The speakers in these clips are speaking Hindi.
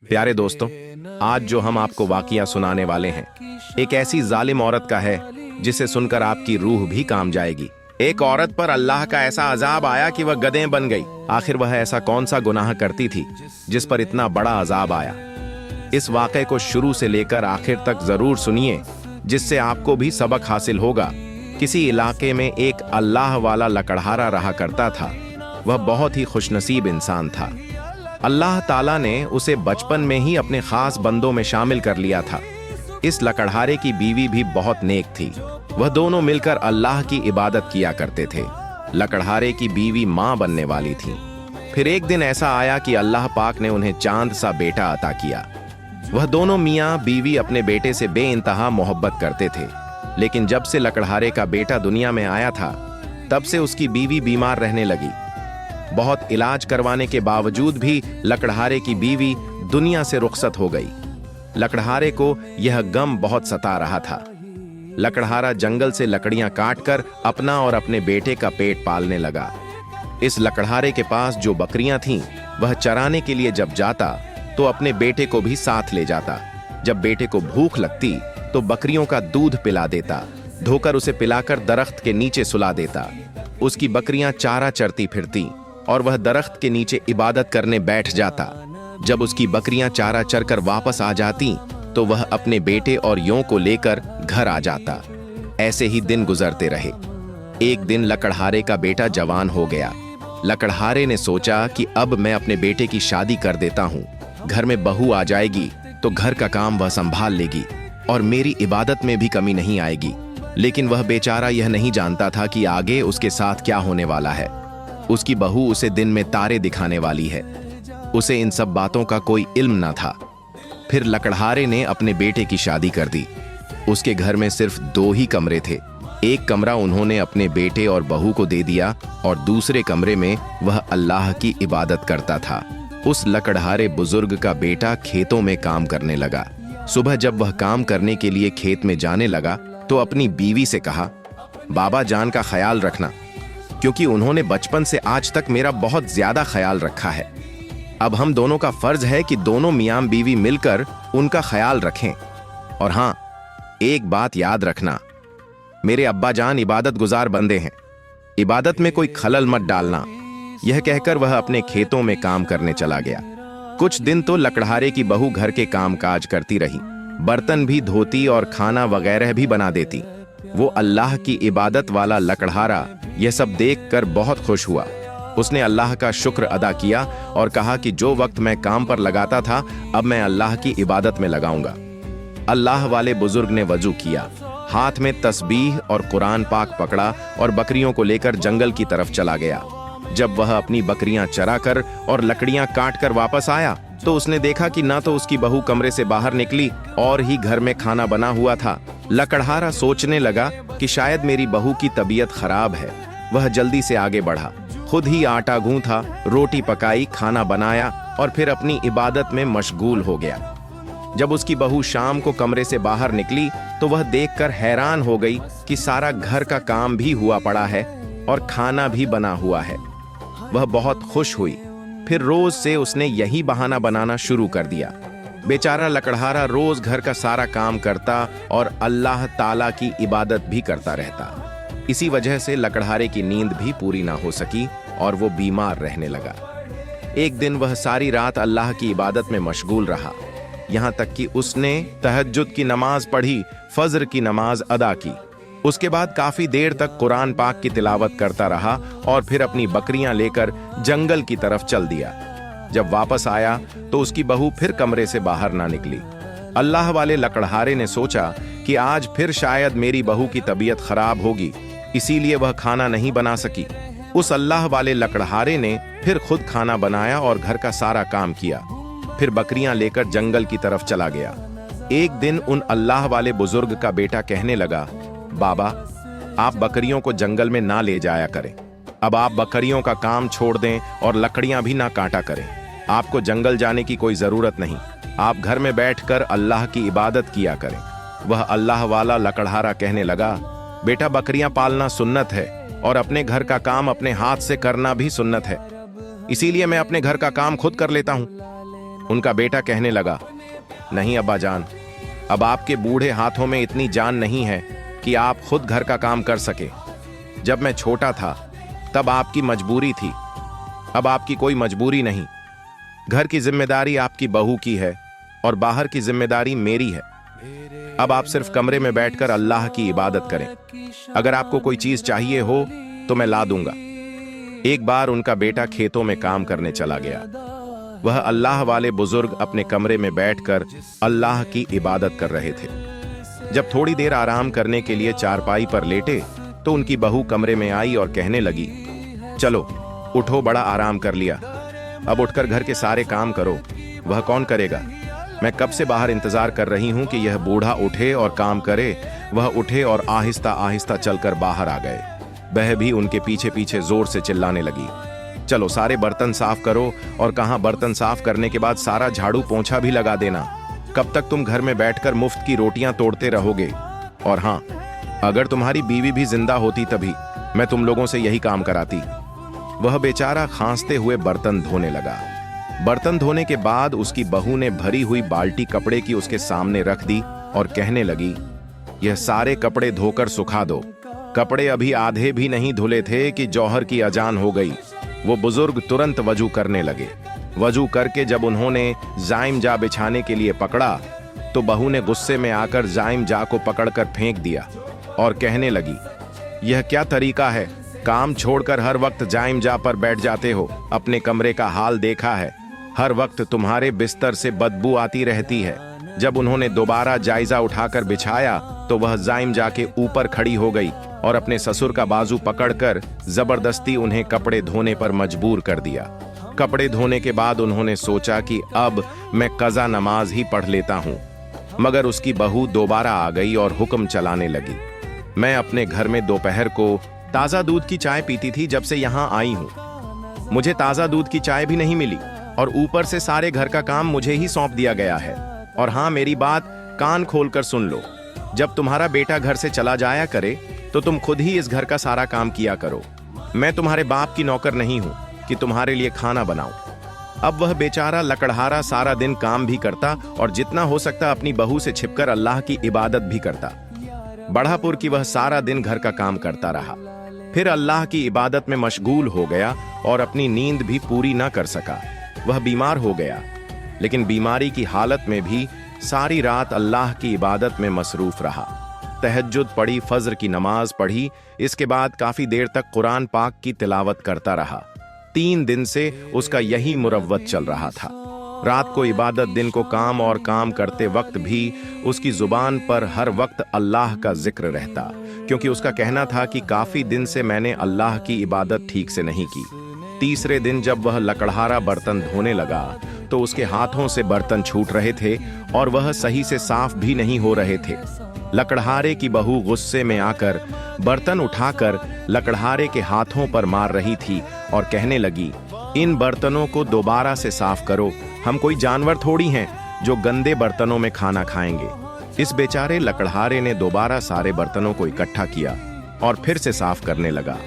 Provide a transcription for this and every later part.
प्यारे दोस्तों, आज जो हम आपको वाकया सुनाने वाले हैं एक ऐसी जालिम औरत का है जिसे सुनकर आपकी रूह भी काम जाएगी। एक औरत पर अल्लाह का ऐसा अजाब आया कि वह गधे बन गई। आखिर वह ऐसा कौन सा गुनाह करती थी जिस पर इतना बड़ा अजाब आया। इस वाक़े को शुरू से लेकर आखिर तक जरूर सुनिए, जिससे आपको भी सबक हासिल होगा। किसी इलाके में एक अल्लाह वाला लकड़हारा रहा करता था। वह बहुत ही खुशनसीब इंसान था। अल्लाह ताला ने उसे बचपन में ही अपने खास बंदों में शामिल कर लिया था। इस लकड़हारे की बीवी भी बहुत नेक थी। वह दोनों मिलकर अल्लाह की इबादत किया करते थे। लकड़हारे की बीवी मां बनने वाली थी। फिर एक दिन ऐसा आया कि अल्लाह पाक ने उन्हें चांद सा बेटा अता किया। वह दोनों मियां बीवी अपने बेटे से बेइंतहा मोहब्बत करते थे। लेकिन जब से लकड़हारे का बेटा दुनिया में आया था, तब से उसकी बीवी बीमार रहने लगी। बहुत इलाज करवाने के बावजूद भी लकड़हारे की बीवी दुनिया से रुखसत हो गई। लकड़हारे को यह गम बहुत सता रहा था। लकड़हारा जंगल से लकड़ियां काटकर अपना और अपने बेटे का पेट पालने लगा। इस लकड़हारे के पास जो बकरियां थीं, वह चराने के लिए जब जाता तो अपने बेटे को भी साथ ले जाता। जब बेटे को भूख लगती तो बकरियों का दूध पिला देता, धोकर उसे पिलाकर दरख्त के नीचे सुला देता। उसकी बकरियां चारा चरती फिरती और वह दरख्त के नीचे इबादत करने बैठ जाता। जब उसकी बकरियां चारा चरकर वापस आ जाती तो वह अपने बेटे और यों को लेकर घर आ जाता। ऐसे ही दिन गुजरते रहे। एक दिन लकड़हारे का बेटा जवान हो गया। लकड़हारे ने सोचा कि अब मैं अपने बेटे की शादी कर देता हूँ। घर में बहू आ जाएगी तो घर का काम वह संभाल लेगी और मेरी इबादत में भी कमी नहीं आएगी। लेकिन वह बेचारा यह नहीं जानता था कि आगे उसके साथ क्या होने वाला है। उसकी बहू उसे दिन में तारे दिखाने वाली है। उसे इन सब बातों का कोई इल्म न था। फिर लकड़हारे ने अपने बेटे की शादी कर दी। उसके घर में सिर्फ 2 ही कमरे थे। एक कमरा उन्होंने अपने बेटे और बहू को दे दिया और दूसरे कमरे में वह अल्लाह की इबादत करता था। उस लकड़हारे बुजुर्ग का बेटा खेतों में काम करने लगा। सुबह जब वह काम करने के लिए खेत में जाने लगा तो अपनी बीवी से कहा, बाबा जान का ख्याल रखना, क्योंकि उन्होंने बचपन से आज तक मेरा बहुत ज्यादा ख्याल रखा है। अब हम दोनों का फर्ज है कि दोनों मियां बीवी मिलकर उनका ख्याल रखें। और हां, एक बात याद रखना, मेरे अब्बा जान इबादत गुजार बंदे हैं, इबादत में कोई खलल मत डालना। यह कहकर वह अपने खेतों में काम करने चला गया। कुछ दिन तो लकड़हारे की बहू घर के काम काज करती रही। बर्तन भी धोती और खाना वगैरह भी बना देती। वो अल्लाह की इबादत वाला लकड़हारा यह सब देखकर बहुत खुश हुआ। उसने अल्लाह का शुक्र अदा किया और कहा कि जो वक्त मैं काम पर लगाता था, अब मैं अल्लाह की इबादत में लगाऊंगा। अल्लाह वाले बुजुर्ग ने वजू किया, हाथ में तस्बीह और कुरान पाक पकड़ा और बकरियों को लेकर जंगल की तरफ चला गया। जब वह अपनी बकरियां चराकर और लकड़ियां काटकर वापस आया तो उसने देखा कि ना तो उसकी बहू कमरे से बाहर निकली और ही घर में खाना बना हुआ था। लकड़हारा सोचने लगा कि शायद मेरी बहू की तबीयत खराब है। वह जल्दी से आगे बढ़ा, खुद ही आटा गूंथा, रोटी पकाई, खाना बनाया और फिर अपनी इबादत में मशगूल हो गया। जब उसकी बहू शाम को कमरे से बाहर निकली तो वह देखकर हैरान हो गई कि सारा घर का काम भी हुआ पड़ा है और खाना भी बना हुआ है। वह बहुत खुश हुई। फिर रोज से उसने यही बहाना बनाना शुरू कर दिया। बेचारा लकड़हारा रोज घर का सारा काम करता और अल्लाह ताला की इबादत भी करता रहता। इसी वजह से लकड़हारे की नींद भी पूरी ना हो सकी और वो बीमार रहने लगा। एक दिन वह सारी रात अल्लाह की इबादत में मशगूल रहा, यहाँ तक कि उसने तहज्जुद की नमाज पढ़ी, फज्र की नमाज अदा की। उसके बाद काफी देर तक कुरान पाक की तिलावत करता रहा और फिर अपनी बकरियां लेकर जंगल की तरफ चल दिया। जब वापस आया तो उसकी बहू फिर कमरे से बाहर ना निकली। अल्लाह वाले लकड़हारे ने सोचा कि आज फिर शायद मेरी बहू की तबीयत खराब होगी, इसीलिए वह खाना नहीं बना सकी। उस अल्लाह वाले लकड़हारे ने फिर खुद खाना बनाया और घर का सारा काम किया। फिर बकरियां लेकर जंगल की तरफ चला गया। एक दिन उन अल्लाह वाले बुजुर्ग का बेटा कहने लगा, बाबा आप बकरियों को जंगल में ना ले जाया करें। अब आप बकरियों का काम छोड़ दें और लकड़ियां भी ना काटा करें। आपको जंगल जाने की कोई जरूरत नहीं। आप घर में बैठकर अल्लाह की इबादत किया करें। वह अल्लाह वाला लकड़हारा कहने लगा, बेटा बकरियां पालना सुन्नत है और अपने घर का काम अपने हाथ से करना भी सुन्नत है। इसीलिए मैं अपने घर का काम खुद कर लेता हूँ। उनका बेटा कहने लगा, नहीं अब्बा जान, अब आपके बूढ़े हाथों में इतनी जान नहीं है कि आप खुद घर का काम कर सके। जब मैं छोटा था तब आपकी मजबूरी थी, अब आपकी कोई मजबूरी नहीं। घर की जिम्मेदारी आपकी बहू की है और बाहर की जिम्मेदारी मेरी है। अब आप सिर्फ कमरे में बैठकर अल्लाह की इबादत करें। अगर आपको कोई चीज चाहिए हो तो मैं ला दूंगा। एक बार उनका बेटा खेतों में काम करने चला गया। वह अल्लाह वाले बुजुर्ग अपने कमरे में बैठकर अल्लाह की इबादत कर रहे थे। जब थोड़ी देर आराम करने के लिए चारपाई पर लेटे तो उनकी बहू कमरे में आई और कहने लगी, चलो उठो, बड़ा आराम कर लिया, अब उठकर घर के सारे काम करो। वह कौन करेगा? मैं कब से बाहर इंतजार कर रही हूं कि यह बूढ़ा उठे और काम करे। वह उठे और आहिस्ता आहिस्ता चलकर बाहर आ गए। वह भी उनके पीछे पीछे जोर से चिल्लाने लगी, चलो सारे बर्तन साफ करो, और कहां बर्तन साफ करने के बाद सारा झाड़ू पोंछा भी लगा देना। कब तक तुम घर में बैठकर मुफ्त की रोटियां तोड़ते रहोगे? और हां, अगर तुम्हारी बीवी भी जिंदा होती तभी मैं तुम लोगों से यही काम कराती। वह बेचारा खांसते हुए बर्तन धोने लगा। बर्तन धोने के बाद उसकी बहू ने भरी हुई बाल्टी कपड़े की उसके सामने रख दी और कहने लगी, यह सारे कपड़े धोकर सुखा दो। कपड़े अभी आधे भी नहीं धुले थे कि जौहर की अजान हो गई। वो बुजुर्ग तुरंत वजू करने लगे। वजू करके जब उन्होंने जाइम जा बिछाने के लिए पकड़ा तो बहू ने गुस्से में आकर जाइम जा को पकड़कर फेंक दिया और कहने लगी, यह क्या तरीका है? काम छोड़कर हर वक्त जाइम जा पर बैठ जाते हो। अपने कमरे का हाल देखा है, हर वक्त तुम्हारे बिस्तर से बदबू आती रहती है। जब उन्होंने दोबारा जायजा उठाकर बिछाया तो वह जाइम जाके ऊपर खड़ी हो गई और अपने ससुर का बाजू पकड़कर जबरदस्ती उन्हें कपड़े धोने पर मजबूर कर दिया। कपड़े धोने के बाद उन्होंने सोचा कि अब मैं कज़ा नमाज ही पढ़ लेता हूं, मगर उसकी बहू दोबारा आ गई और हुक्म चलाने लगी, मैं अपने घर में दोपहर को ताजा दूध की चाय पीती थी जब से यहां आई हूं। मुझे ताजा दूध की चाय भी नहीं मिली और ऊपर से सारे घर का काम मुझे ही सौंप दिया गया है। और हां, मेरी बात कान खोलकर सुन लो, जब तुम्हारा बेटा घर से चला जाया करे तो तुम खुद ही इस घर का सारा काम किया करो। मैं तुम्हारे बाप की नौकर नहीं हूं कि तुम्हारे लिए खाना बनाऊं। अब वह बेचारा लकड़हारा सारा दिन काम भी करता और जितना हो सकता अपनी बहू से छिपकर अल्लाह की इबादत भी करता। बढ़ापुर की वह सारा दिन घर का काम करता रहा, फिर अल्लाह की इबादत में मशगूल हो गया और अपनी नींद भी पूरी ना कर सका। वह बीमार हो गया, लेकिन बीमारी की हालत में भी सारी रात अल्लाह की इबादत में मसरूफ रहा। तहज्जुद पढ़ी, फज्र की नमाज पढ़ी, इसके बाद काफी देर तक कुरान पाक की तिलावत करता रहा। 3 दिन से उसका यही मुरव्वत चल रहा था। रात को इबादत, दिन को काम, और काम करते वक्त भी उसकी जुबान पर हर वक्त अल्लाह का जिक्र रहता, क्योंकि उसका कहना था कि काफी दिन से मैंने अल्लाह की इबादत ठीक से नहीं की। तीसरे दिन जब वह लकड़हारा बर्तन धोने लगा तो उसके हाथों से बर्तन छूट रहे थे और वह सही से साफ भी नहीं हो रहे थे। लकड़हारे की बहू गुस्से में आकर बर्तन उठाकर लकड़हारे के हाथों पर मार रही थी और कहने लगी, इन बर्तनों को दोबारा से साफ करो, हम कोई जानवर थोड़ी हैं जो गंदे बर्तनों में खाना खाएंगे। इस बेचारे लकड़हारे ने दोबारा सारे बर्तनों को इकट्ठा किया और फिर से साफ करने लगा।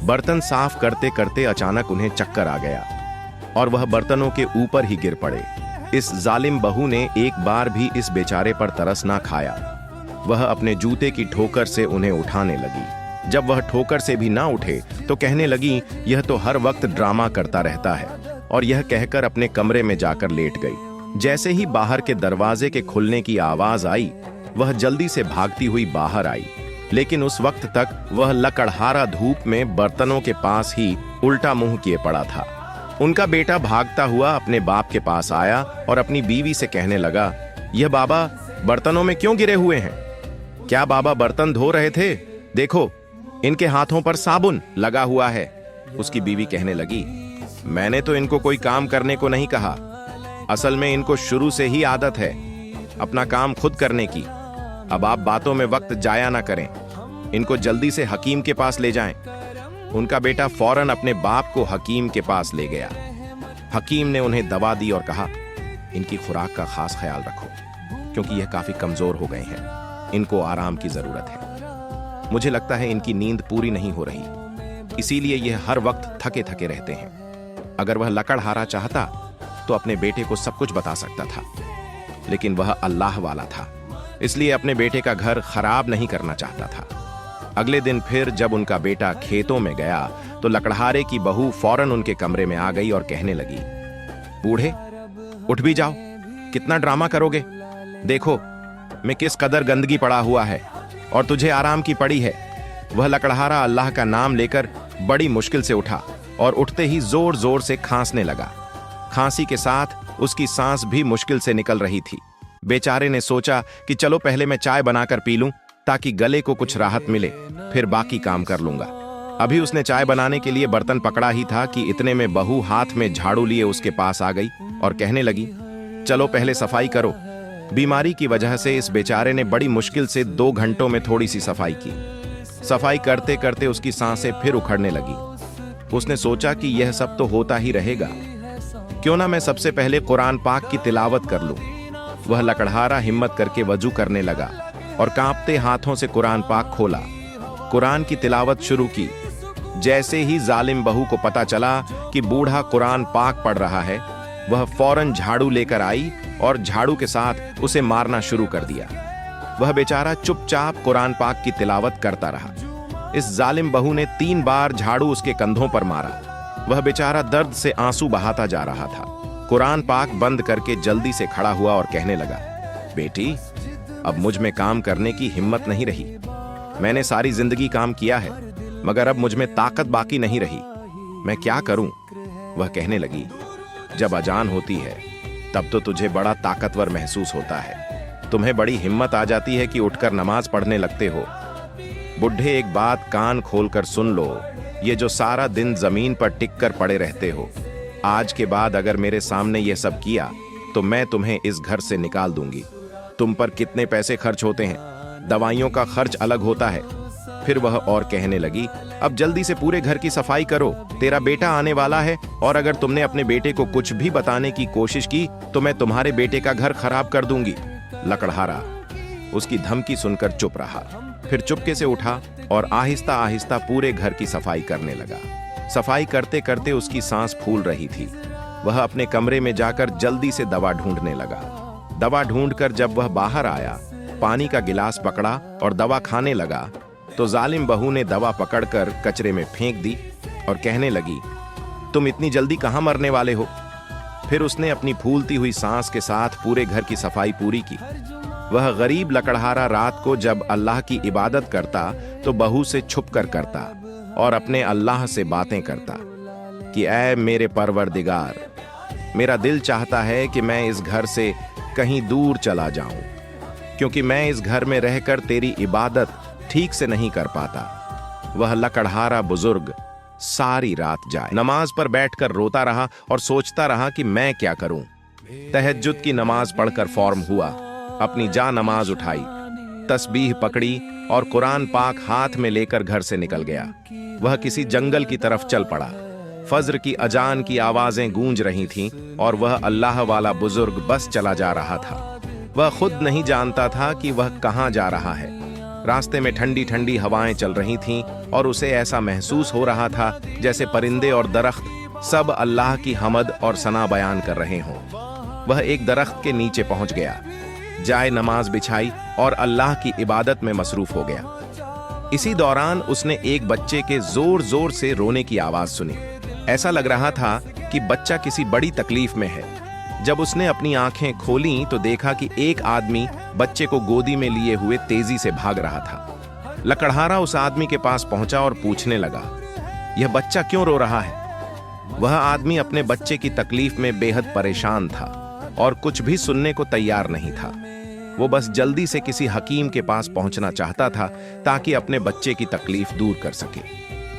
बर्तन साफ करते करते अचानक उन्हें चक्कर आ गया और वह बर्तनों के ऊपर ही गिर पड़े। इस जालिम बहू ने एक बार भी इस बेचारे पर तरस ना खाया। वह अपने जूते की ठोकर से उन्हें उठाने लगी। जब वह ठोकर से भी ना उठे तो कहने लगी, यह तो हर वक्त ड्रामा करता रहता है, और यह कहकर अपने कमरे में जाकर लेट गई। जैसे ही बाहर के दरवाजे के खुलने की आवाज आई, वह जल्दी से भागती हुई बाहर आई, लेकिन उस वक्त तक वह लकड़हारा धूप में बर्तनों के पास ही उल्टा मुंह किए पड़ा था। उनका बेटा भागता हुआ अपने बाप के पास आया और अपनी बीवी से कहने लगा, यह बाबा बर्तनों में क्यों गिरे हुए हैं? क्या बाबा बर्तन धो रहे थे? देखो, इनके हाथों पर साबुन लगा हुआ है। उसकी बीवी कहने लगी, मैंने तो इनको कोई काम करने को नहीं कहा, असल में इनको शुरू से ही आदत है अपना काम खुद करने की। अब आप बातों में वक्त जाया ना करें, इनको जल्दी से हकीम के पास ले जाएं। उनका बेटा फौरन अपने बाप को हकीम के पास ले गया। हकीम ने उन्हें दवा दी और कहा, इनकी खुराक का खास ख्याल रखो, क्योंकि यह काफी कमजोर हो गए हैं, इनको आराम की जरूरत है। मुझे लगता है इनकी नींद पूरी नहीं हो रही, इसीलिए यह हर वक्त थके थके रहते हैं। अगर वह लकड़हारा चाहता तो अपने बेटे को सब कुछ बता सकता था, लेकिन वह अल्लाह वाला था, इसलिए अपने बेटे का घर खराब नहीं करना चाहता था। अगले दिन फिर जब उनका बेटा खेतों में गया तो लकड़हारे की बहू फौरन उनके कमरे में आ गई और कहने लगी, बूढ़े उठ भी जाओ, कितना ड्रामा करोगे? देखो मैं किस कदर गंदगी पड़ा हुआ है और तुझे आराम की पड़ी है। वह लकड़हारा अल्लाह का नाम लेकर बड़ी मुश्किल से उठा और उठते ही जोर जोर से खांसने लगा। खांसी के साथ उसकी सांस भी मुश्किल से निकल रही थी। बेचारे ने सोचा कि चलो पहले मैं चाय बनाकर पी लूं ताकि गले को कुछ राहत मिले, फिर बाकी काम कर लूंगा। अभी उसने चाय बनाने के लिए बर्तन पकड़ा ही था कि इतने में बहू हाथ में झाड़ू लिए उसके पास आ गई और कहने लगी, चलो पहले सफाई करो। बीमारी की वजह से इस बेचारे ने बड़ी मुश्किल से 2 घंटों में थोड़ी सी सफाई की। सफाई करते करते उसकी सांसें फिर उखड़ने लगी। उसने सोचा कि यह सब तो होता ही रहेगा, क्यों ना मैं सबसे पहले कुरान पाक की तिलावत कर लूं। वह लकड़हारा हिम्मत करके वजू करने लगा और कांपते हाथों से कुरान पाक खोला, कुरान की तिलावत शुरू की। जैसे ही जालिम बहू को पता चला कि बूढ़ा कुरान पाक पढ़ रहा है, वह फौरन झाड़ू लेकर आई और झाड़ू के साथ उसे मारना शुरू कर दिया। वह बेचारा चुपचाप कुरान पाक की तिलावत करता रहा। इस जालिम बहू ने 3 बार झाड़ू उसके कंधों पर मारा। वह बेचारा दर्द से आंसू बहाता जा रहा था। कुरान पाक बंद करके जल्दी से खड़ा हुआ और कहने लगा, बेटी अब मुझ में काम करने की हिम्मत नहीं रही। मैंने सारी जिंदगी काम किया है, मगर अब मुझ में ताकत बाकी नहीं रही। मैं क्या करूं? वह कहने लगी, जब अजान होती है तब तो तुझे बड़ा ताकतवर महसूस होता है। तुम्हें बड़ी हिम्मत आ जाती है कि उठकर नमाज पढ़ने लगते हो। बुढ़े एक बात कान खोलकर सुन लो, ये जो सारा दिन जमीन पर टिक कर पड़े रहते हो, आज के बाद अगर मेरे सामने ये सब किया तो मैं तुम्हें इस घर से निकाल दूंगी। तुम पर कितने पैसे खर्च होते हैं, दवाइयों का खर्च अलग होता है। फिर वह और कहने लगी, अब जल्दी से पूरे घर की सफाई करो, तेरा बेटा आने वाला है और अगर तुमने अपने बेटे को कुछ भी बताने की कोशिश की तो मैं तुम्हारे बेटे का घर खराब कर दूंगी। लकड़हारा उसकी धमकी सुनकर चुप रहा, फिर चुपके से उठा और आहिस्ता आहिस्ता पूरे घर की सफाई करने लगा। सफाई करते करते उसकी सांस फूल रही थी। वह अपने कमरे में जाकर जल्दी से दवा ढूंढने लगा। दवा ढूंढकर जब वह बाहर आया, पानी का गिलास पकड़ा और दवा खाने लगा तो जालिम बहू ने दवा पकड़कर कचरे में फेंक दी और कहने लगी, तुम इतनी जल्दी कहां मरने वाले हो? फिर उसने अपनी फूलती हुई सांस के साथ पूरे घर की सफाई पूरी की। वह गरीब लकड़हारा रात को जब अल्लाह की इबादत करता तो बहू से छुप कर करता और अपने अल्लाह से बातें करता कि ऐ मेरे परवरदिगार, मेरा दिल चाहता है कि मैं इस घर से कहीं दूर चला जाऊं, क्योंकि मैं इस घर में रहकर तेरी इबादत ठीक से नहीं कर पाता। वह लकड़हारा बुजुर्ग सारी रात जाए नमाज पर बैठकर रोता रहा और सोचता रहा कि मैं क्या करूं। तहज्जुद की नमाज पढ़कर फौरन हुआ, अपनी जा नमाज उठाई, तस्बीह पकड़ी और कुरान पाक हाथ में लेकर घर से निकल गया। वह किसी जंगल की तरफ चल पड़ा। फज्र की अजान की आवाजें गूंज रही थीं और वह अल्लाह वाला बुजुर्ग बस चला जा रहा था। वह खुद नहीं जानता था कि वह कहां जा रहा है। रास्ते में ठंडी ठंडी हवाएं चल रही थीं और उसे ऐसा महसूस हो रहा था जैसे परिंदे और दरख्त सब अल्लाह की हमद और सना बयान कर रहे हों। वह एक दरख्त के नीचे पहुंच गया, जाए नमाज बिछाई और अल्लाह की इबादत में मसरूफ हो गया। इसी दौरान उसने एक बच्चे के जोर जोर से रोने की आवाज सुनी। ऐसा लग रहा था कि बच्चा किसी बड़ी तकलीफ में है। जब उसने अपनी आंखें खोलीं तो देखा कि एक आदमी बच्चे को गोदी में लिए हुए तेजी से भाग रहा था। लकड़हारा उस आदमी के पास पहुंचा और पूछने लगा, यह बच्चा क्यों रो रहा है? वह आदमी अपने बच्चे की तकलीफ में बेहद परेशान था और कुछ भी सुनने को तैयार नहीं था। वो बस जल्दी से किसी हकीम के पास पहुंचना चाहता था ताकि अपने बच्चे की तकलीफ दूर कर सके।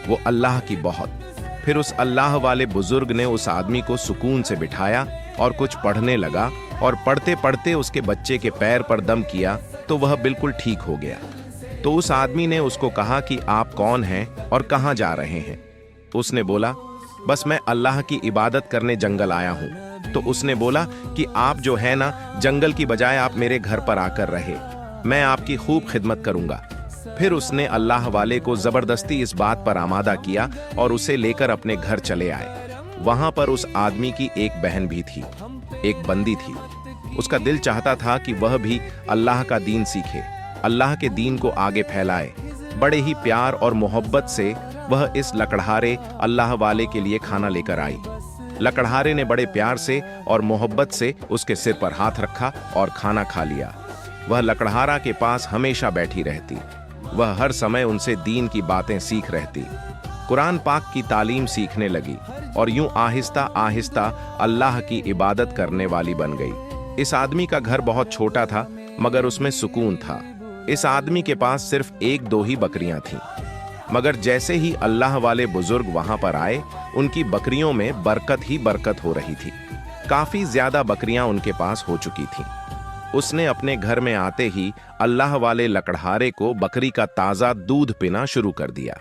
वो अल्लाह की बहुत। फिर उस अल्लाह वाले बुजुर्ग ने उस आदमी को सुकून से बिठाया और कुछ पढ़ने लगा और पढ़ते पढ़ते उसके बच्चे के पैर पर दम किया तो वह बिल्कुल ठीक हो गया। तो उस आदमी ने उसको कहा कि आप कौन हैं और कहां जा रहे हैं? उसने बोला, बस मैं अल्लाह की इबादत करने जंगल आया हूं। तो उसने बोला कि आप जो है ना, जंगल की बजाय आप मेरे घर पर आकर रहे, मैं आपकी खूब खिदमत करूंगा। फिर उसने अल्लाह वाले को जबरदस्ती इस बात पर आमादा किया और उसे लेकर अपने घर चले आए। वहां पर उस आदमी की एक बहन भी थी, एक बंदी थी। उसका दिल चाहता था कि वह भी अल्लाह का दीन सीखे, अल्लाह के दीन को आगे फैलाए। बड़े ही प्यार और मोहब्बत से वह इस लकड़हारे अल्लाह वाले के लिए खाना लेकर आई। लकड़हारे ने बड़े प्यार से और मोहब्बत से उसके सिर पर हाथ रखा और खाना खा लिया। वह लकड़हारा के पास हमेशा बैठी रहती। वह हर समय उनसे दीन की बातें सीख रहती, कुरान पाक की तालीम सीखने लगी और यूं आहिस्ता आहिस्ता अल्लाह की इबादत करने वाली बन गई। इस आदमी का घर बहुत छोटा था, मगर उसमें सुकून था। इस आदमी के पास सिर्फ एक दो ही बकरियां थीं, मगर जैसे ही अल्लाह वाले बुजुर्ग वहां पर आए, उनकी बकरियों में बरकत ही बरकत हो रही थी। काफी ज्यादा बकरियां उनके पास हो चुकी थीं। उसने अपने घर में आते ही अल्लाह वाले लकड़हारे को बकरी का ताजा दूध पीना शुरू कर दिया।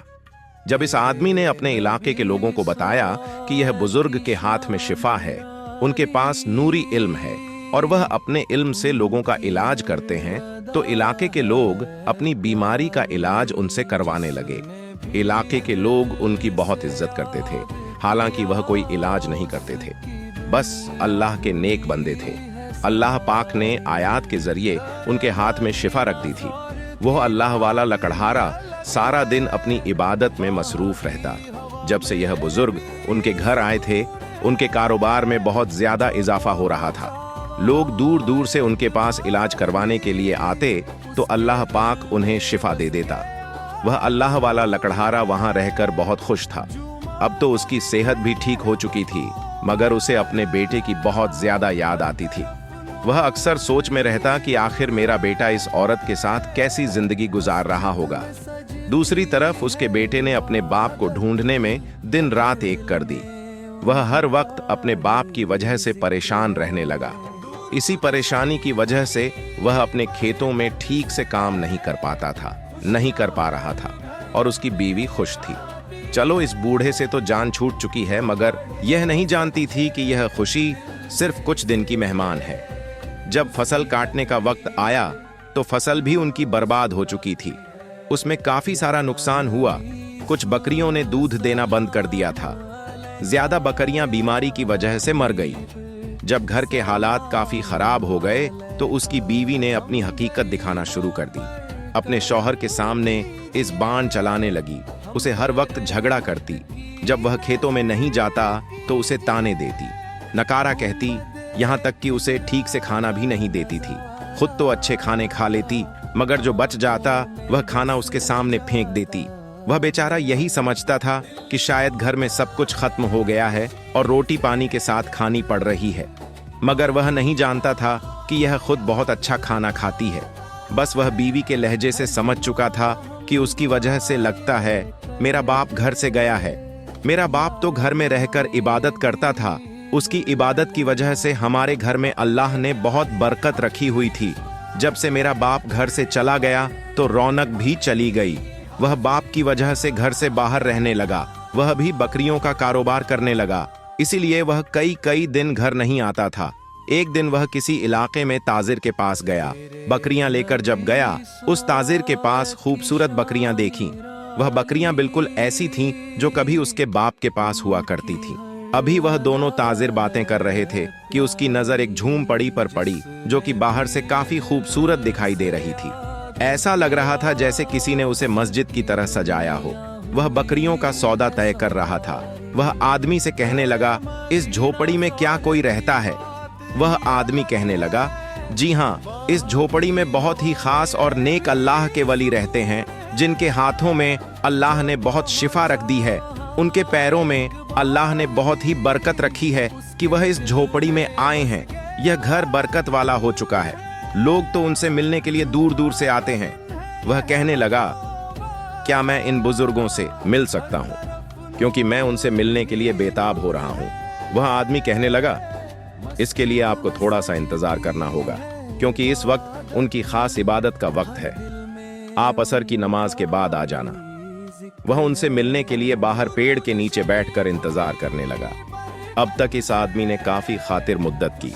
जब इस आदमी ने अपने इलाके के लोगों को बताया कि यह बुजुर्ग के हाथ में शिफा है, उनके पास नूरी इल्म है और वह अपने इल्म से लोगों का इलाज करते हैं, तो इलाके के लोग अपनी बीमारी का इलाज उनसे करवाने लगे। इलाके के लोग उनकी बहुत इज्जत करते थे, हालांकि वह कोई इलाज नहीं करते थे, बस अल्लाह के नेक बंदे थे। अल्लाह पाक ने आयात के जरिए उनके हाथ में शिफा रख दी थी। वह अल्लाह वाला लकड़हारा सारा दिन अपनी इबादत में मसरूफ रहता। जब से यह बुजुर्ग उनके घर आए थे, उनके कारोबार में बहुत ज्यादा इजाफा हो रहा था। लोग दूर दूर से उनके पास इलाज करवाने के लिए आते तो अल्लाह पाक उन्हें शिफा दे देता। वह अल्लाह वाला लकड़हारा वहां रहकर बहुत खुश था। अब तो उसकी सेहत भी ठीक हो चुकी थी, मगर उसे अपने बेटे की बहुत ज्यादा याद आती थी। वह अक्सर सोच में रहता कि आखिर मेरा बेटा इस औरत के साथ कैसी जिंदगी गुजार रहा होगा। दूसरी तरफ उसके बेटे ने अपने बाप को ढूंढने में दिन रात एक कर दी। वह हर वक्त अपने बाप की वजह से परेशान रहने लगा। इसी परेशानी की वजह से वह अपने खेतों में ठीक से काम नहीं कर पा रहा था और उसकी बीवी खुश थी। चलो, इस बूढ़े से तो जान छूट चुकी है, मगर यह नहीं जानती थी कि यह खुशी सिर्फ कुछ दिन की मेहमान है। जब फसल काटने का वक्त आया तो फसल भी उनकी बर्बाद हो चुकी थी। उसमें काफी सारा नुकसान हुआ। कुछ बकरियों ने दूध देना बंद कर दिया था। ज्यादा बकरियां बीमारी की वजह से मर गई। जब घर के हालात काफी खराब हो गए तो उसकी बीवी ने अपनी हकीकत दिखाना शुरू कर दी। अपने शौहर के सामने इस बाण चलाने लगी। उसे हर वक्त झगड़ा करती। जब वह खेतों में नहीं जाता तो उसे ताने देती, नकारा कहती, यहाँ तक कि उसे ठीक से खाना भी नहीं देती थी। खुद तो अच्छे खाने खा लेती, मगर जो बच जाता वह खाना उसके सामने फेंक देती। वह बेचारा यही समझता था कि शायद घर में सब कुछ खत्म हो गया है और रोटी पानी के साथ खानी पड़ रही है, मगर वह नहीं जानता था कि यह खुद बहुत अच्छा खाना खाती है। बस वह बीवी के लहजे से समझ चुका था कि उसकी वजह से लगता है मेरा बाप घर से गया है। मेरा बाप तो घर में रहकर इबादत करता था, उसकी इबादत की वजह से हमारे घर में अल्लाह ने बहुत बरकत रखी हुई थी। जब से मेरा बाप घर से चला गया तो रौनक भी चली गई। वह बाप की वजह से घर से बाहर रहने लगा। वह भी बकरियों का कारोबार करने लगा, इसीलिए वह कई दिन घर नहीं आता था। एक दिन वह किसी इलाके में ताजिर के पास गया। बकरियां लेकर जब गया, उस ताजिर के पास खूबसूरत बकरियां देखीं। वह बकरियां बिल्कुल ऐसी थीं जो कभी उसके बाप के पास हुआ करती थीं। अभी वह दोनों ताजिर बातें कर रहे थे कि उसकी नजर एक झूमपड़ी पर पड़ी, जो कि बाहर से काफी खूबसूरत दिखाई दे रही थी। ऐसा लग रहा था जैसे किसी ने उसे मस्जिद की तरह सजाया हो। वह बकरियों का सौदा तय कर रहा था। वह आदमी से कहने लगा, इस झोपड़ी में क्या कोई रहता है? वह आदमी कहने लगा, जी हाँ, इस झोपड़ी में बहुत ही खास और नेक अल्लाह के वली रहते हैं, जिनके हाथों में अल्लाह ने बहुत शिफा रख दी है। उनके पैरों में अल्लाह ने बहुत ही बरकत रखी है कि वह इस झोपड़ी में आए हैं। यह घर बरकत वाला हो चुका है। लोग तो उनसे मिलने के लिए दूर दूर से आते हैं। वह कहने लगा, क्या मैं इन बुजुर्गों से मिल सकता हूँ, क्योंकि मैं उनसे मिलने के लिए बेताब हो रहा हूँ। वह आदमी कहने लगा, इसके लिए आपको थोड़ा सा इंतजार करना होगा, क्योंकि इस वक्त उनकी खास इबादत का वक्त है। आप असर की नमाज के बाद आ जाना। वह उनसे मिलने के लिए बाहर पेड़ के नीचे बैठकर इंतजार करने लगा। अब तक इस आदमी ने काफी खातिर मुद्दत की।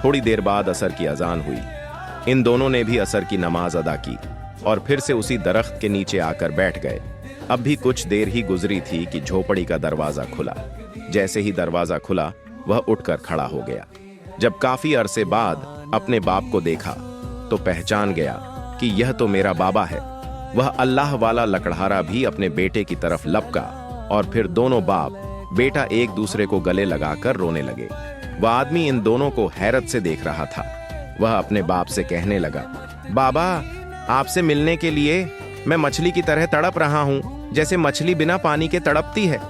थोड़ी देर बाद असर की अजान हुई। इन दोनों ने भी असर की नमाज अदा की और फिर से उसी दरख्त के नीचे आकर बैठ गए। अब भी कुछ देर ही गुजरी थी कि झोपड़ी का दरवाजा खुला। जैसे ही दरवाजा खुला वह उठकर खड़ा हो गया। जब काफी अरसे बाद अपने बाप को देखा तो पहचान गया कि यह तो मेरा बाबा है। वह अल्लाह वाला लकड़हारा भी अपने बेटे की तरफ लपका और फिर दोनों बाप बेटा एक दूसरे को गले लगाकर रोने लगे। वह आदमी इन दोनों को हैरत से देख रहा था। वह अपने बाप से कहने लगा, बाबा, आपसे मिलने के लिए मैं मछली की तरह तड़प रहा हूं, जैसे मछली बिना पानी के तड़पती है।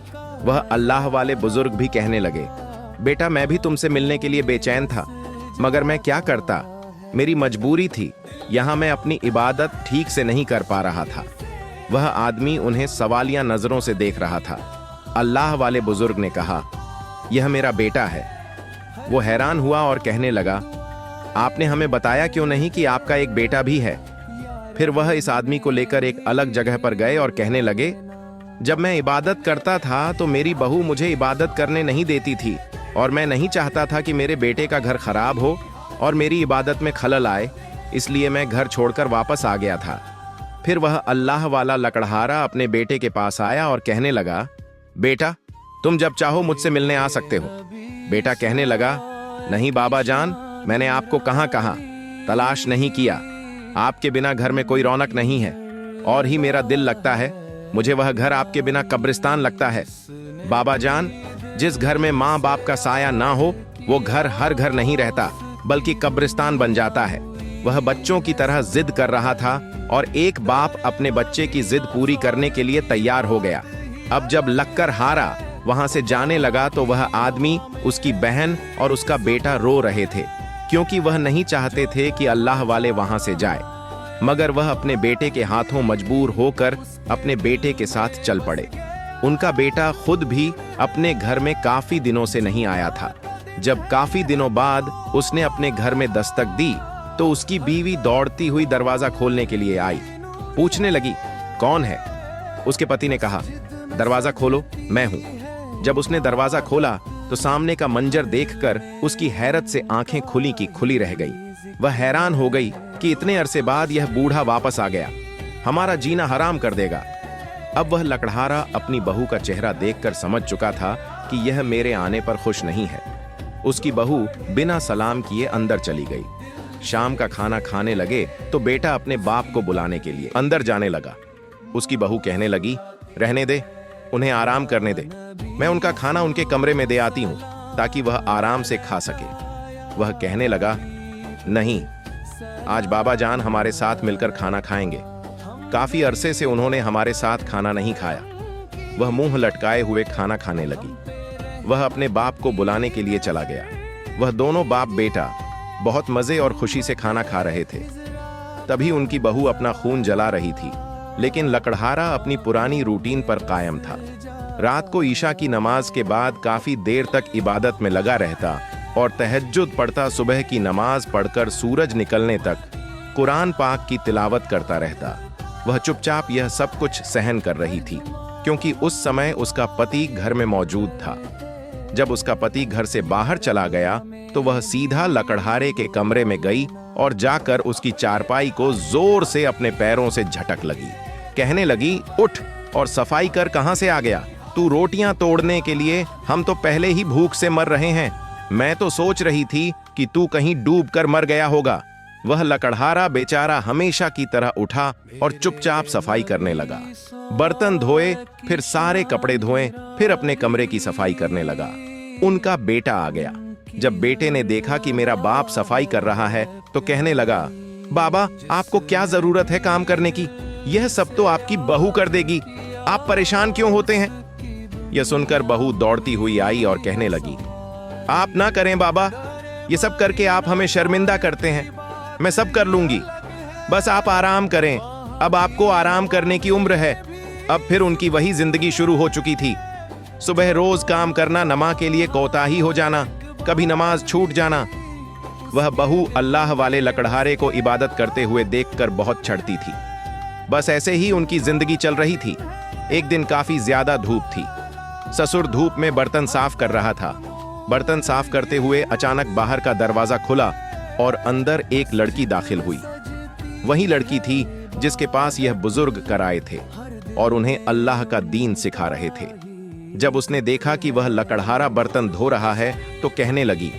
वह अल्लाह वाले बुजुर्ग भी कहने लगे, बेटा, मैं भी तुमसे मिलने के लिए बेचैन था, मगर मैं क्या करता, मेरी मजबूरी थी। यहां मैं अपनी इबादत ठीक से नहीं कर पा रहा था। वह आदमी उन्हें सवालिया नजरों से देख रहा था। अल्लाह वाले बुजुर्ग ने कहा, यह मेरा बेटा है। वो हैरान हुआ और कहने लगा, आपने हमें बताया क्यों नहीं कि आपका एक बेटा भी है। फिर वह इस आदमी को लेकर एक अलग जगह पर गए और कहने लगे, जब मैं इबादत करता था तो मेरी बहू मुझे इबादत करने नहीं देती थी और मैं नहीं चाहता था कि मेरे बेटे का घर खराब हो और मेरी इबादत में खलल आए, इसलिए मैं घर छोड़कर वापस आ गया था। फिर वह अल्लाह वाला लकड़हारा अपने बेटे के पास आया और कहने लगा, बेटा, तुम जब चाहो मुझसे मिलने आ सकते हो। बेटा कहने लगा, नहीं बाबा जान, मैंने आपको कहाँ कहा, तलाश नहीं किया। आपके बिना घर में कोई रौनक नहीं है और ही मेरा दिल लगता है। मुझे वह घर आपके बिना कब्रिस्तान लगता है। बाबा जान, जिस घर में माँ बाप का साया ना हो वो घर हर घर नहीं रहता, बल्कि कब्रिस्तान बन जाता है। वह बच्चों की तरह जिद कर रहा था और एक बाप अपने बच्चे की जिद पूरी करने के लिए तैयार हो गया। अब जब लक्कर हारा वहां से जाने लगा तो वह आदमी, उसकी बहन और उसका बेटा रो रहे थे, क्योंकि वह नहीं चाहते थे कि अल्लाह वाले वहां से जाए। मगर वह अपने बेटे के हाथों मजबूर होकर अपने बेटे के साथ चल पड़े। उनका बेटा खुद भी अपने घर में काफी दिनों से नहीं आया था। जब काफी दिनों बाद उसने अपने घर में दस्तक दी तो उसकी बीवी दौड़ती हुई दरवाजा खोलने के लिए आई। पूछने लगी, कौन है? उसके पति ने कहा, दरवाजा खोलो, मैं हूं। जब उसने दरवाजा खोला तो सामने का मंजर देखकर उसकी हैरत से आंखें खुली की खुली रह गई। वह हैरान हो गई कि इतने अरसे बाद यह बूढ़ा वापस आ गया, हमारा जीना हराम कर देगा। अब वह लकड़हारा अपनी बहू का चेहरा देखकर समझ चुका था कि यह मेरे आने पर खुश नहीं है। उसकी बहू बिना सलाम किए अंदर चली गई। शाम का खाना खाने लगे तो बेटा अपने बाप को बुलाने के लिए अंदर जाने लगा। उसकी बहू कहने लगी, रहने दे, उन्हें आराम करने दे। मैं उनका खाना उनके कमरे में दे आती हूं ताकि वह आराम से खा सके। वह कहने लगा, नहीं, आज बाबा जान हमारे साथ मिलकर खाना खाएंगे। काफी अरसे से उन्होंने हमारे साथ खाना नहीं खाया। वह मुंह लटकाए हुए खाना खाने लगी। वह अपने बाप को बुलाने के लिए चला गया। वह दोनों बाप बेटा बहुत मजे और खुशी से खाना खा रहे थे। तभी उनकी बहू अपना खून जला रही थी, लेकिन लकड़हारा अपनी पुरानी रूटीन पर कायम था। रात को ईशा की नमाज के बाद काफी देर तक इबादत में लगा रहता और तहज्जुद पढ़ता। सुबह की नमाज पढ़कर सूरज निकलने तक कुरान पाक की तिलावत करता रहता। वह चुपचाप यह सब कुछ सहन कर रही थी, क्योंकि उस समय उसका पति घर में मौजूद था। जब उसका पति घर से बाहर चला गया तो वह सीधा लकड़हारे के कमरे में गई और जाकर उसकी चारपाई को जोर से अपने पैरों से झटक लगी। कहने लगी, उठ और सफाई कर, कहां से आ गया तू? रोटियां तोड़ने के लिए हम तो पहले ही भूख से मर रहे हैं। मैं तो सोच रही थी कि तू कहीं डूब कर मर गया होगा। वह लकड़हारा बेचारा हमेशा की तरह उठा और चुपचाप सफाई करने लगा। बर्तन धोए, फिर सारे कपड़े धोए, फिर अपने कमरे की सफाई करने लगा। उनका बेटा आ गया। जब बेटे ने देखा कि मेरा बाप सफाई कर रहा है तो कहने लगा, बाबा, आपको क्या जरूरत है काम करने की? यह सब तो आपकी बहू कर देगी। आप परेशान क्यों होते हैं? यह सुनकर बहू दौड़ती हुई आई और कहने लगी, आप ना करें बाबा, ये सब करके आप हमें शर्मिंदा करते हैं। मैं सब कर लूंगी, बस आप आराम करें। अब आपको आराम करने की उम्र है। अब फिर उनकी वही जिंदगी शुरू हो चुकी थी। सुबह रोज काम करना, नमा के लिए कोताही हो जाना, कभी नमाज छूट जाना। वह बहू अल्लाह वाले लकड़हारे को इबादत करते हुए देखकर बहुत चिढ़ती थी। बस ऐसे ही उनकी जिंदगी चल रही थी। एक दिन काफी ज्यादा धूप थी। ससुर धूप में बर्तन साफ कर रहा था। बर्तन साफ करते हुए अचानक बाहर का दरवाजा खुला और अंदर एक लड़की दाखिल हुई। वही लड़की थी जिसके पास यह बुजुर्ग कराए थे और उन्हें अल्लाह का दीन सिखा रहे थे। जब उसने देखा कि वह लकड़हारा बर्तन धो रहा है तो कहने लगी,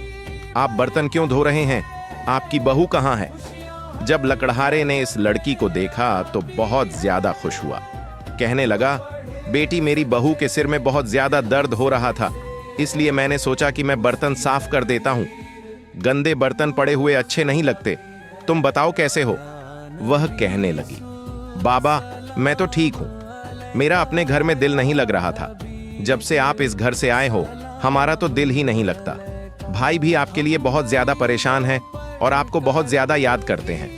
आप बर्तन क्यों धो रहे हैं? आपकी बहू कहाँ है? जब लकड़हारे ने इस लड़की को देखा तो बहुत ज्यादा खुश हुआ। कहने लगा, बेटी, मेरी बहू के सिर में बहुत ज्यादा दर्द हो रहा था, इसलिए मैंने सोचा कि मैं बर्तन साफ कर देता हूं। गंदे बर्तन पड़े हुए अच्छे नहीं लगते, तुम बताओ कैसे हो? वह कहने लगी, बाबा, मैं तो ठीक हूं, मेरा अपने घर में दिल नहीं लग रहा था। जब से आप इस घर से आए हो हमारा तो दिल ही नहीं लगता। भाई भी आपके लिए बहुत ज्यादा परेशान है और आपको बहुत ज्यादा याद करते हैं।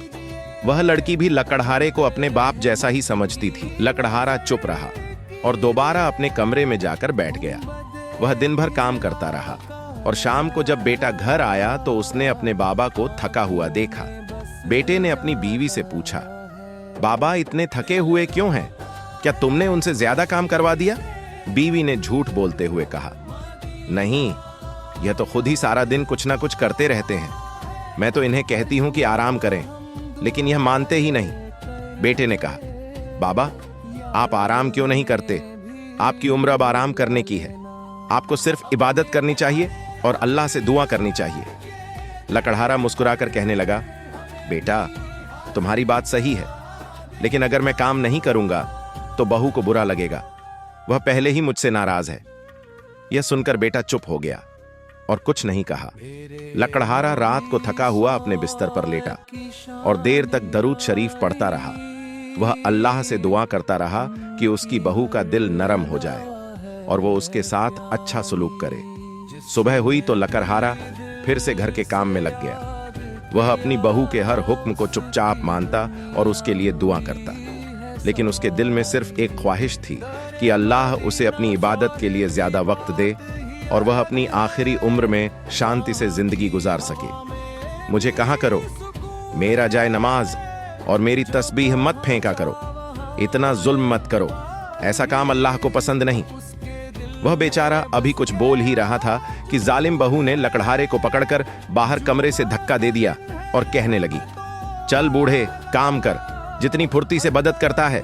वह लड़की भी लकड़हारे को अपने बाप जैसा ही समझती थी। लकड़हारा चुप रहा और दोबारा अपने कमरे में जाकर बैठ गया। वह दिन भर काम करता रहा और शाम को जब बेटा घर आया तो उसने अपने बाबा को थका हुआ देखा। बेटे ने अपनी बीवी से पूछा, बाबा, इतने थके हुए क्यों हैं? क्या तुमने उनसे ज्यादा काम करवा दिया? बीवी ने झूठ बोलते हुए कहा, नहीं, यह तो खुद ही सारा दिन कुछ ना कुछ करते रहते हैं। मैं तो इन्हें कहती हूं कि आराम करें, लेकिन यह मानते ही नहीं। बेटे ने कहा, बाबा, आप आराम क्यों नहीं करते? आपकी उम्र अब आराम करने की है। आपको सिर्फ इबादत करनी चाहिए और अल्लाह से दुआ करनी चाहिए। लकड़हारा मुस्कुराकर कहने लगा, बेटा, तुम्हारी बात सही है, लेकिन अगर मैं काम नहीं करूंगा तो बहू को बुरा लगेगा। वह पहले ही मुझसे नाराज है। यह सुनकर बेटा चुप हो गया और कुछ नहीं कहा। लकड़हारा रात को थका हुआ अपने बिस्तर पर लेटा और देर तक दरूद शरीफ पढ़ता रहा। वह अल्लाह से दुआ करता रहा कि उसकी बहू का दिल नरम हो जाए और वो उसके साथ अच्छा सलूक करे। सुबह हुई तो लकड़हारा फिर से घर के काम में लग गया। वह अपनी बहू के हर हुक्म को चुपचाप मानता और उसके लिए दुआ करता, लेकिन उसके दिल में सिर्फ एक ख्वाहिश थी कि अल्लाह उसे अपनी इबादत के लिए ज्यादा वक्त दे और वह अपनी आखिरी उम्र में शांति से जिंदगी गुजार सके। मुझे कहा करो, मेरा जाए नमाज और मेरी तस्बीह मत फेंका करो। इतना जुल्म मत करो, ऐसा काम अल्लाह को पसंद नहीं। वह बेचारा अभी कुछ बोल ही रहा था कि जालिम बहू ने लकड़हारे को पकड़कर बाहर कमरे से धक्का दे दिया और कहने लगी, चल बूढ़े, काम कर। जितनी फुर्ती से मदद करता है,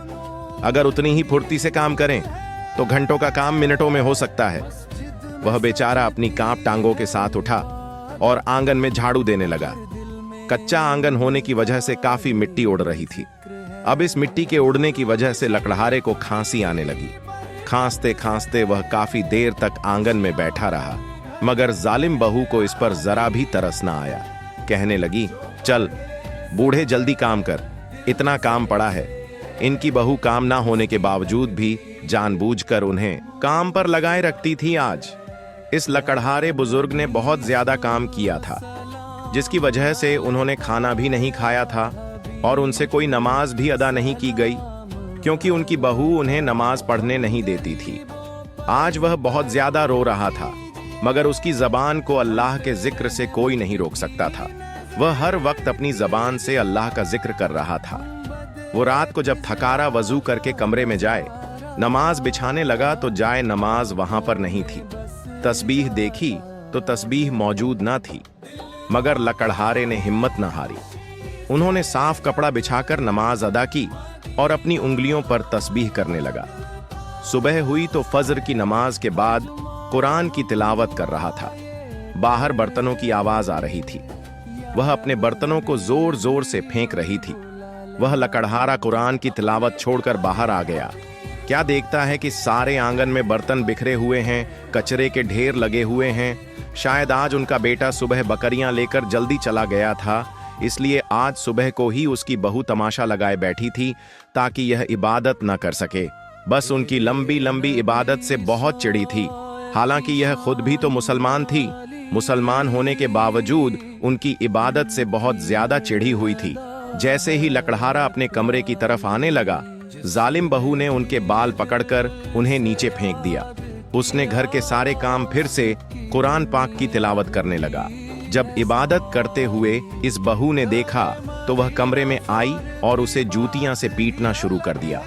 अगर उतनी ही फुर्ती से काम करें तो घंटों का काम मिनटों में हो सकता है। वह बेचारा अपनी कांप टांगों के साथ उठा और आंगन में झाड़ू देने लगा। कच्चा आंगन होने की वजह से काफी मिट्टी उड़ रही थी। अब इस मिट्टी के उड़ने की वजह से लकड़हारे को खांसी आने लगी। खांसते खांसते वह काफी देर तक आंगन में बैठा रहा, मगर जालिम बहू को इस पर जरा भी तरस ना आया। कहने लगी, चल बूढ़े, जल्दी काम कर, इतना काम पड़ा है। इनकी बहू काम ना होने के बावजूद भी जानबूझकर उन्हें काम पर लगाए रखती थी। आज इस लकड़हारे बुजुर्ग ने बहुत ज्यादा काम किया था, जिसकी वजह से उन्होंने खाना भी नहीं खाया था और उनसे कोई नमाज भी अदा नहीं की गई, क्योंकि उनकी बहू उन्हें नमाज पढ़ने नहीं देती थी। आज वह बहुत ज्यादा रो रहा था, मगर उसकी जबान को अल्लाह के जिक्र से कोई नहीं रोक सकता था। वह हर वक्त अपनी जबान से अल्लाह का जिक्र कर रहा था। वो रात को जब थकारा वजू करके कमरे में जाए, नमाज बिछाने लगा तो जाए नमाज वहां पर नहीं थी। तस्बीह देखी तो तस्बीह मौजूद ना थी, मगर लकड़हारे ने हिम्मत न हारी। उन्होंने साफ कपड़ा बिछाकर नमाज अदा की और अपनी उंगलियों पर तस्बीह करने लगा। सुबह हुई तो फजर की नमाज के बाद कुरान की तिलावत कर रहा था। बाहर बर्तनों की आवाज आ रही थी। वह अपने बर्तनों को जोर जोर से फेंक रही थी। वह लकड़हारा कुरान की तिलावत छोड़कर बाहर आ गया। क्या देखता है कि सारे आंगन में बर्तन बिखरे हुए हैं, कचरे के ढेर लगे हुए हैं। शायद आज उनका बेटा सुबह बकरियां लेकर जल्दी चला गया था, इसलिए आज सुबह को ही उसकी बहू तमाशा लगाए बैठी थी ताकि यह इबादत न कर सके। बस उनकी लंबी लंबी इबादत से बहुत चिढ़ी थी। हालांकि यह खुद भी तो मुसलमान थी, मुसलमान होने के बावजूद उनकी इबादत से बहुत ज्यादा चिढ़ी हुई थी। जैसे ही लकड़हारा अपने कमरे की तरफ आने लगा, जालिम बहू ने उनके बाल पकड़कर उन्हें नीचे फेंक दिया। उसने घर के सारे काम फिर से कुरान पाक की तिलावत करने लगा। जब इबादत करते हुए इस बहू ने देखा तो वह कमरे में आई और उसे जूतियां से पीटना शुरू कर दिया,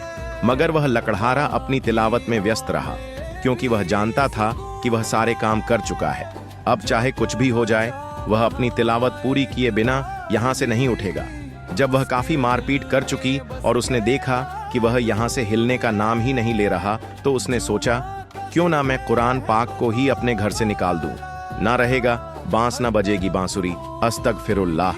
मगर वह लकड़हारा अपनी तिलावत में व्यस्त रहा, क्योंकि वह जानता था कि वह सारे काम कर चुका है। अब चाहे कुछ भी हो जाए, वह अपनी तिलावत पूरी किए बिना यहाँ से नहीं उठेगा। जब वह काफी मारपीट कर चुकी और उसने देखा कि वह यहाँ से हिलने का नाम ही नहीं ले रहा, तो उसने सोचा क्यों ना मैं कुरान पाक को ही अपने घर से निकाल दूं। ना रहेगा बांस ना बजेगी बांसुरी, अस्तगफिरुल्लाह।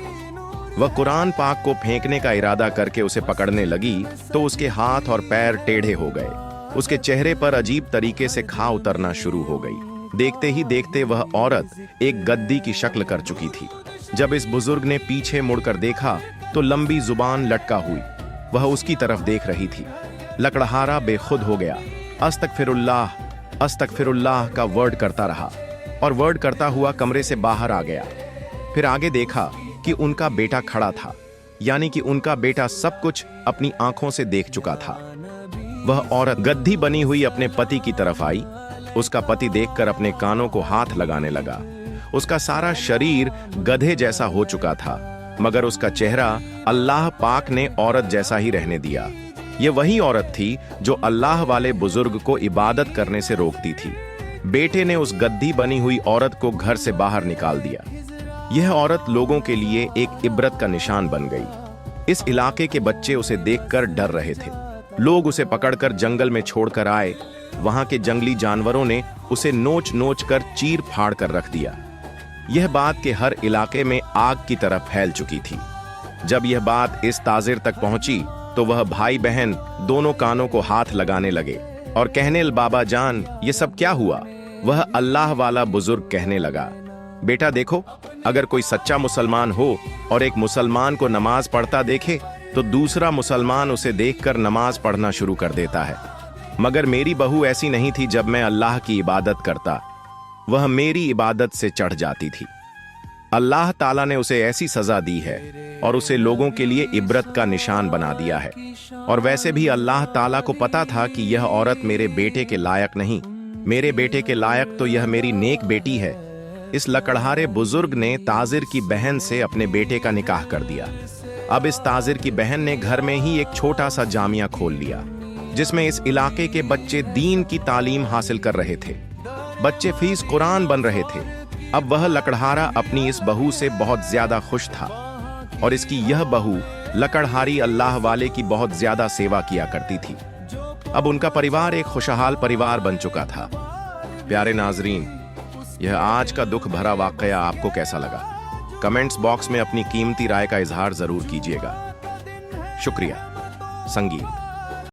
वह कुरान पाक को फेंकने का इरादा करके उसे पकड़ने लगी तो उसके हाथ और पैर टेढ़े हो गए। उसके चेहरे पर अजीब तरीके से खा उतरना शुरू हो गई। देखते ही देखते वह औरत एक गद्दी की शक्ल कर चुकी थी। जब इस बुजुर्ग ने पीछे मुड़कर देखा तो लंबी जुबान लटका हुई वह उसकी तरफ देख रही थी। लकड़हारा बेखुद हो गया। अस्तगफिरुल्लाह अस्तगफिरुल्लाह का वर्ड करता रहा और वर्ड करता हुआ कमरे से बाहर आ गया। फिर आगे देखा कि उनका बेटा खड़ा था, यानी कि उनका बेटा सब कुछ अपनी आंखों से देख चुका था। वह औरत गद्दी बनी हुई अपने पति की तरफ आई। उसका पति देखकर अपने कानों को हाथ लगाने लगा। उसका सारा शरीर गधे जैसा हो चुका था, मगर उसका चेहरा अल्लाह पाक ने औरत जैसा ही रहने दिया। यह वही औरत थी जो अल्लाह वाले बुजुर्ग को इबादत करने से रोकती थी। बेटे ने उस गद्दी बनी हुई औरत को घर से बाहर निकाल दिया। यह औरत लोगों के लिए एक इबरत का निशान बन गई। इस इलाके के बच्चे उसे देखकर डर रहे थे। लोग उसे पकड़कर जंगल में छोड़कर आए। वहां के जंगली जानवरों ने उसे नोच नोच कर चीर फाड़ कर रख दिया। यह बात के हर इलाके में आग की तरह फैल चुकी थी। जब यह बात इस ताजिर तक पहुंची तो वह भाई बहन दोनों कानों को हाथ लगाने लगे और कहने लगे, बाबा जान ये सब क्या हुआ। वह अल्लाह वाला बुजुर्ग कहने लगा, बेटा देखो, अगर कोई सच्चा मुसलमान हो और एक मुसलमान को नमाज पढ़ता देखे तो दूसरा मुसलमान उसे देखकर नमाज पढ़ना शुरू कर देता है। मगर मेरी बहू ऐसी नहीं थी। जब मैं अल्लाह की इबादत करता वह मेरी इबादत से चढ़ जाती थी। अल्लाह ताला ने उसे ऐसी सजा दी है और उसे लोगों के लिए इबरत का निशान बना दिया है। और वैसे भी अल्लाह ताला को पता था कि यह औरत मेरे बेटे के लायक नहीं। मेरे बेटे के लायक तो यह मेरी नेक बेटी है। इस लकड़हारे बुजुर्ग ने ताजिर की बहन से अपने बेटे का निकाह कर दिया। अब इस ताजिर की बहन ने घर में ही एक छोटा सा जामिया खोल लिया जिसमें इस इलाके के बच्चे दीन की तालीम हासिल कर रहे थे। बच्चे फीस कुरान बन रहे थे। अब वह लकड़हारा अपनी इस बहू से बहुत ज्यादा खुश था और इसकी यह बहू लकड़हारी अल्लाह वाले की बहुत ज्यादा सेवा किया करती थी। अब उनका परिवार एक खुशहाल परिवार बन चुका था। प्यारे नाजरीन, यह आज का दुख भरा वाकया आपको कैसा लगा? कमेंट्स बॉक्स में अपनी कीमती राय का इजहार जरूर कीजिएगा। शुक्रिया। संगीत।